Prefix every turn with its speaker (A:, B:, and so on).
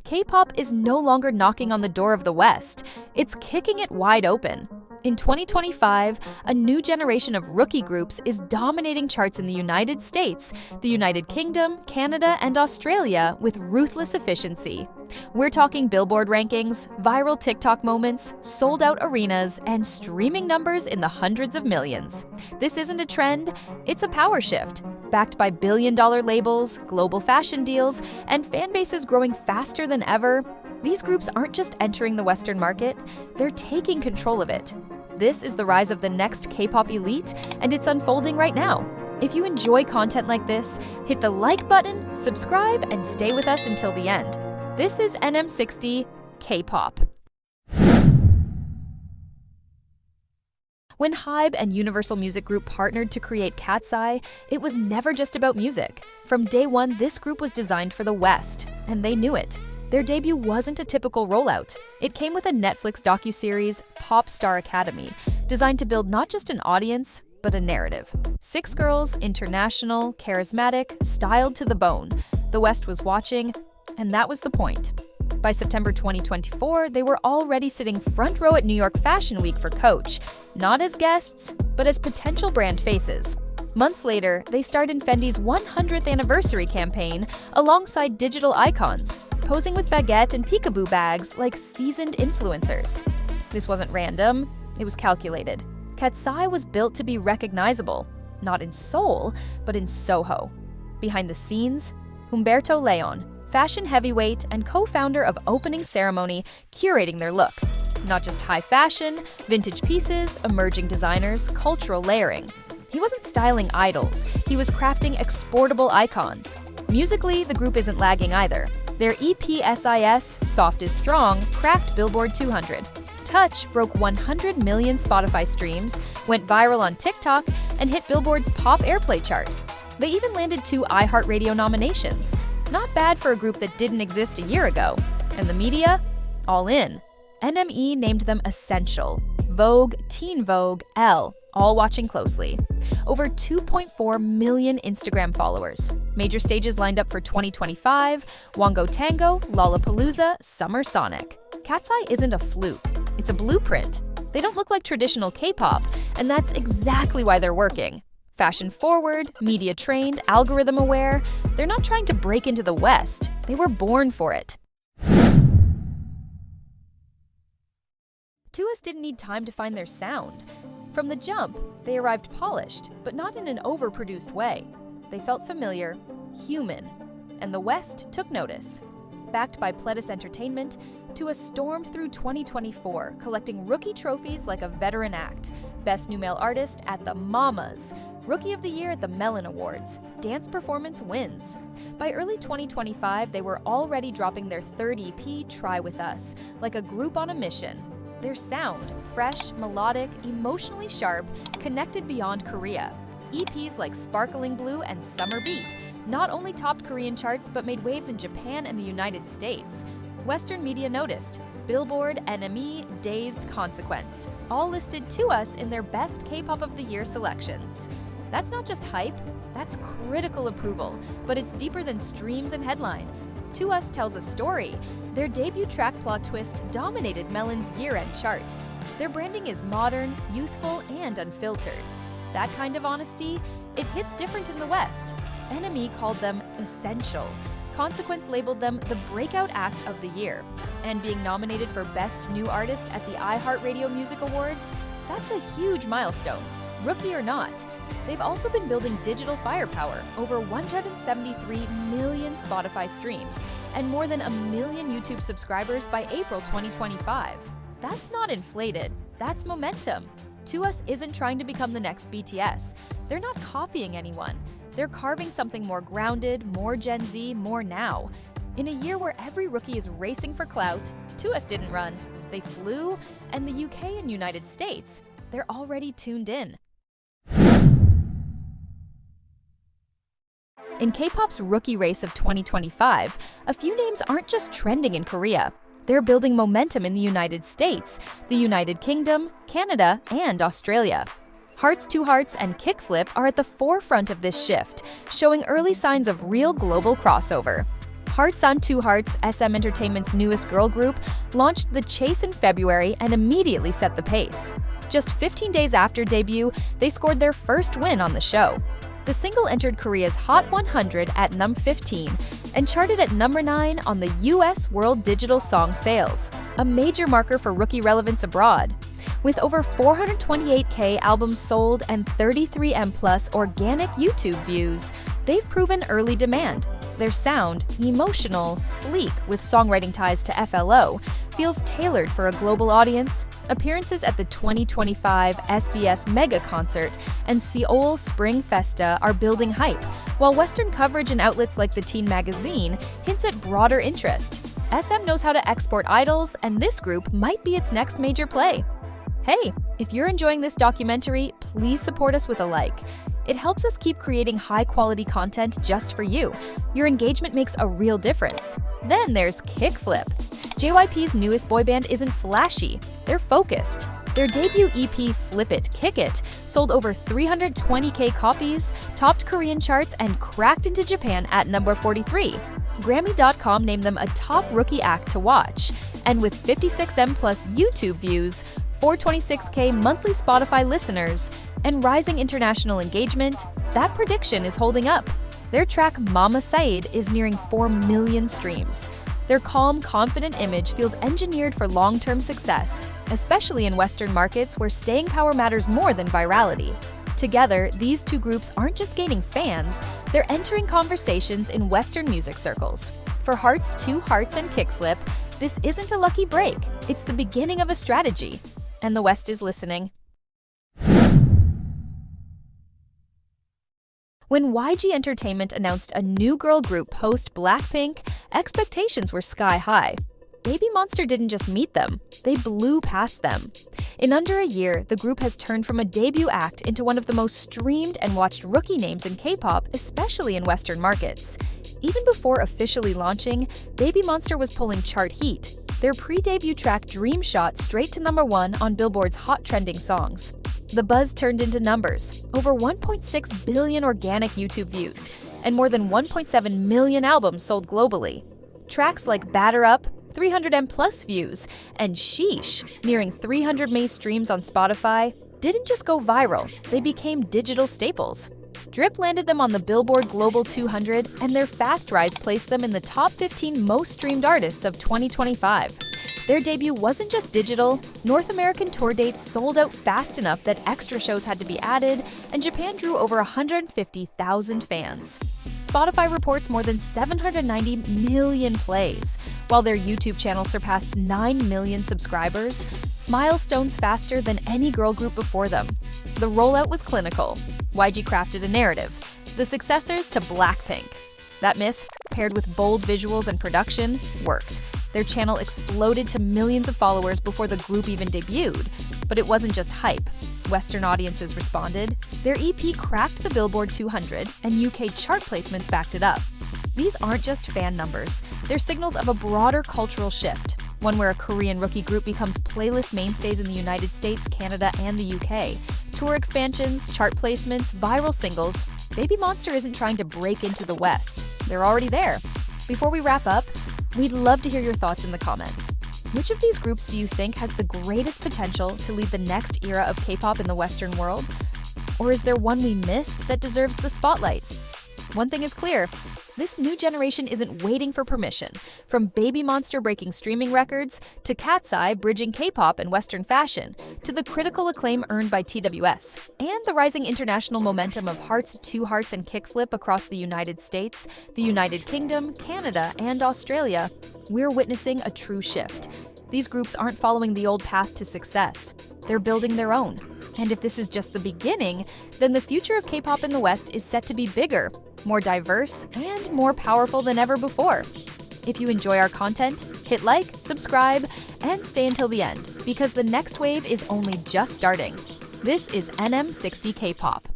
A: K-pop is no longer knocking on the door of the West, it's kicking it wide open. In 2025, a new generation of rookie groups is dominating charts in the United States, the United Kingdom, Canada, and Australia with ruthless efficiency. We're talking Billboard rankings, viral TikTok moments, sold-out arenas, and streaming numbers in the hundreds of millions. This isn't a trend, it's a power shift. Backed by billion-dollar labels, global fashion deals, and fan bases growing faster than ever, these groups aren't just entering the Western market, they're taking control of it. This is the rise of the next K-pop elite, and it's unfolding right now. If you enjoy content like this, hit the like button, subscribe, and stay with us until the end. This is NM60 K-pop. When HYBE and Universal Music Group partnered to create Cat's Eye, it was never just about music. From day one, this group was designed for the West, and they knew it. Their debut wasn't a typical rollout. It came with a Netflix docuseries, Pop Star Academy, designed to build not just an audience, but a narrative. 6 girls, international, charismatic, styled to the bone. The West was watching, and that was the point. By September 2024, they were already sitting front row at New York Fashion Week for Coach, not as guests, but as potential brand faces. Months later, they starred in Fendi's 100th anniversary campaign alongside digital icons, posing with baguette and peekaboo bags like seasoned influencers. This wasn't random, it was calculated. Cat's Eye was built to be recognizable, not in Seoul, but in Soho. Behind the scenes, Humberto Leon, fashion heavyweight and co-founder of Opening Ceremony, curating their look. Not just high fashion, vintage pieces, emerging designers, cultural layering. He wasn't styling idols, he was crafting exportable icons. Musically, the group isn't lagging either. Their EP SIS, Soft is Strong, cracked Billboard 200. Touch broke 100 million Spotify streams, went viral on TikTok, and hit Billboard's Pop Airplay chart. They even landed 2 iHeartRadio nominations. Not bad for a group that didn't exist a year ago. And the media? All in. NME named them Essential. Vogue, Teen Vogue, Elle, all watching closely. Over 2.4 million Instagram followers. Major stages lined up for 2025, Wango Tango, Lollapalooza, Summer Sonic. Cat's Eye isn't a fluke, it's a blueprint. They don't look like traditional K-pop, and that's exactly why they're working. Fashion forward, media trained, algorithm aware, they're not trying to break into the West, they were born for it. 2US didn't need time to find their sound. From the jump, they arrived polished, but not in an overproduced way. They felt familiar, human, and the West took notice. Backed by Pledis Entertainment, 2US stormed through 2024, collecting rookie trophies like a veteran act, Best New Male Artist at the Mamas, Rookie of the Year at the Melon Awards, Dance Performance wins. By early 2025, they were already dropping their 3rd EP, Try With Us, like a group on a mission. Their sound, fresh, melodic, emotionally sharp, connected beyond Korea. EPs like Sparkling Blue and Summer Beat not only topped Korean charts but made waves in Japan and the United States. Western media noticed. Billboard, NME, Dazed, Consequence. All listed 2US in their best K-pop of the year selections. That's not just hype, that's critical approval, but it's deeper than streams and headlines. 2US tells a story. Their debut track Plot Twist dominated Melon's year-end chart. Their branding is modern, youthful, and unfiltered. That kind of honesty, it hits different in the West. NME called them essential. Consequence labeled them the breakout act of the year. And being nominated for Best New Artist at the iHeartRadio Music Awards, that's a huge milestone. Rookie or not, they've also been building digital firepower, over 173 million Spotify streams, and more than 1 million YouTube subscribers by April 2025. That's not inflated, that's momentum. 2US isn't trying to become the next BTS. They're not copying anyone. They're carving something more grounded, more Gen Z, more now. In a year where every rookie is racing for clout, 2US didn't run. They flew, and the UK and United States, they're already tuned in. In K-pop's rookie race of 2025, a few names aren't just trending in Korea. They're building momentum in the United States, the United Kingdom, Canada, and Australia. Hearts to Hearts and Kickflip are at the forefront of this shift, showing early signs of real global crossover. Hearts on Two Hearts, SM Entertainment's newest girl group, launched The Chase in February and immediately set the pace. Just 15 days after debut, they scored their first win on the show. The single entered Korea's Hot 100 at number 15 and charted at number 9 on the US World Digital Song Sales, a major marker for rookie relevance abroad. With over 428K albums sold and 33M+ organic YouTube views, they've proven early demand. Their sound, emotional, sleek with songwriting ties to FLO, feels tailored for a global audience. Appearances at the 2025 SBS Mega Concert and Seoul Spring Festa are building hype, while Western coverage in outlets like the Teen Magazine hints at broader interest. SM knows how to export idols, and this group might be its next major play. Hey, if you're enjoying this documentary, please support us with a like. It helps us keep creating high-quality content just for you. Your engagement makes a real difference. Then there's Kickflip. JYP's newest boy band isn't flashy, they're focused. Their debut EP, Flip It, Kick It, sold over 320K copies, topped Korean charts, and cracked into Japan at number 43. Grammy.com named them a top rookie act to watch, and with 56M+ YouTube views, 426K monthly Spotify listeners, and rising international engagement, that prediction is holding up. Their track Mama Said is nearing 4 million streams. Their calm, confident image feels engineered for long-term success, especially in Western markets where staying power matters more than virality. Together, these two groups aren't just gaining fans, they're entering conversations in Western music circles. For Hearts, Two Hearts, and Kickflip, this isn't a lucky break, it's the beginning of a strategy. And the West is listening. When YG Entertainment announced a new girl group post Blackpink, expectations were sky high. Babymonster didn't just meet them, they blew past them. In under a year, the group has turned from a debut act into one of the most streamed and watched rookie names in K-pop, especially in Western markets. Even before officially launching, Babymonster was pulling chart heat. Their pre-debut track Dream shot straight to number 1 on Billboard's Hot Trending Songs. The buzz turned into numbers, over 1.6 billion organic YouTube views, and more than 1.7 million albums sold globally. Tracks like Batter Up, 300M+ views, and Sheesh, nearing 300 May streams on Spotify, didn't just go viral, they became digital staples. Drip landed them on the Billboard Global 200, and their fast rise placed them in the top 15 most streamed artists of 2025. Their debut wasn't just digital, North American tour dates sold out fast enough that extra shows had to be added, and Japan drew over 150,000 fans. Spotify reports more than 790 million plays, while their YouTube channel surpassed 9 million subscribers, milestones faster than any girl group before them. The rollout was clinical. YG crafted a narrative, the successors to Blackpink. That myth, paired with bold visuals and production, worked. Their channel exploded to millions of followers before the group even debuted. But it wasn't just hype. Western audiences responded. Their EP cracked the Billboard 200, and UK chart placements backed it up. These aren't just fan numbers, they're signals of a broader cultural shift, one where a Korean rookie group becomes playlist mainstays in the United States, Canada, and the UK. Tour expansions, chart placements, viral singles, Babymonster isn't trying to break into the West. They're already there. Before we wrap up, we'd love to hear your thoughts in the comments. Which of these groups do you think has the greatest potential to lead the next era of K-pop in the Western world? Or is there one we missed that deserves the spotlight? One thing is clear, this new generation isn't waiting for permission. From Babymonster breaking streaming records, to Cat's Eye bridging K-pop and Western fashion, to the critical acclaim earned by TWS, and the rising international momentum of Hearts, Two Hearts, and Kickflip across the United States, the United Kingdom, Canada, and Australia, we're witnessing a true shift. These groups aren't following the old path to success. They're building their own. And if this is just the beginning, then the future of K-pop in the West is set to be bigger, more diverse, and more powerful than ever before. If you enjoy our content, hit like, subscribe, and stay until the end, because the next wave is only just starting. This is NM60 K-pop.